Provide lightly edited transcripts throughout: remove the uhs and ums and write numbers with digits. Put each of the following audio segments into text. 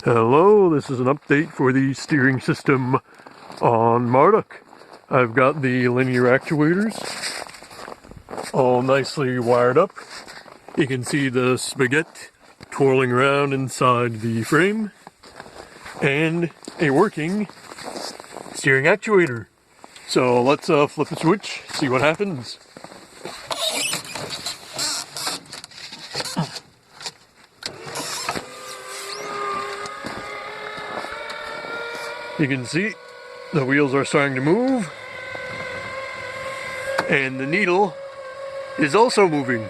Hello, this is an update for the steering system on Marduk. I've got the linear actuators all nicely wired up. You can see the spaghetti twirling around inside the frame and a working steering actuator. So let's flip a switch, see what happens. You can see the wheels are starting to move, and the needle is also moving.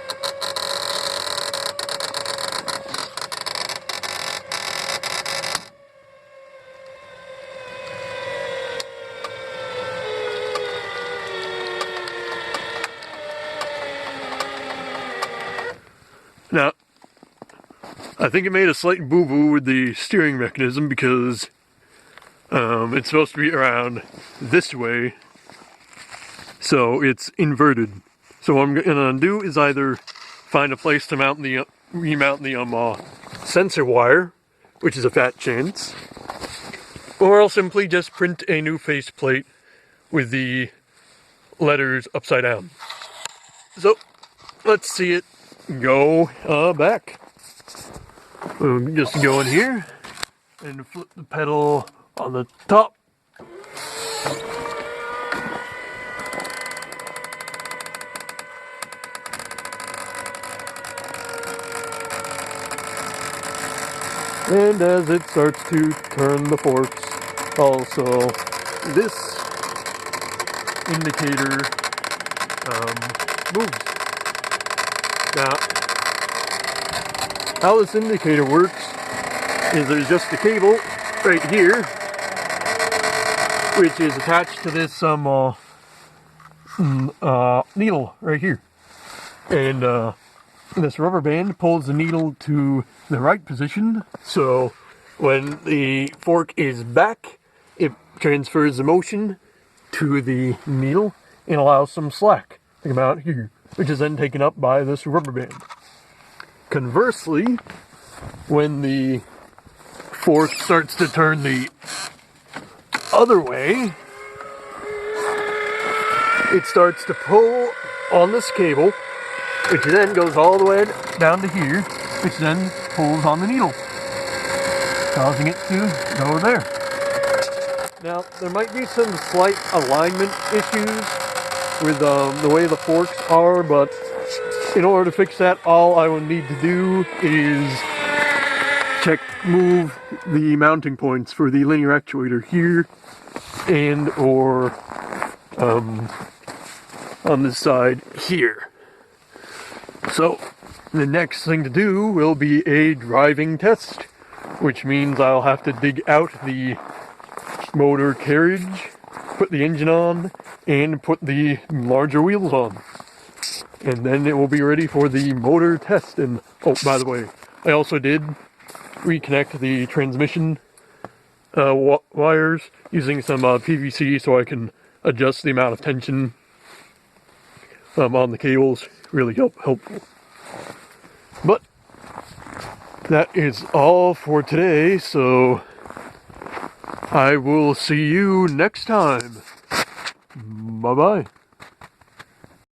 Now, I think it made a slight boo-boo with the steering mechanism because it's supposed to be around this way, so it's inverted. So what I'm gonna do is either find a place to remount the sensor wire, which is a fat chance, or I'll simply just print a new faceplate with the letters upside down. So let's see it go back. We'll just go in here and flip the pedal on the top. And as it starts to turn the forks, also this indicator moves. Now, how this indicator works is there's just a cable right here, which is attached to this needle right here, and this rubber band pulls the needle to the right position, so when the fork is back, it transfers the motion to the needle and allows some slack to come out here, which is then taken up by this rubber band. Conversely, when the fork starts to turn the other way, it starts to pull on this cable, which then goes all the way down to here, which then pulls on the needle, causing it to go there. Now, there might be some slight alignment issues with the way the forks are, but in order to fix that, all I will need to do is move the mounting points for the linear actuator here and or on this side here. So the next thing to do will be a driving test, which means I'll have to dig out the motor carriage, put the engine on, and put the larger wheels on. And then it will be ready for the motor test. And oh, by the way, I also did reconnect the transmission wires using some PVC so I can adjust the amount of tension on the cables. Really helpful. But that is all for today, so I will see you next time. Bye-bye.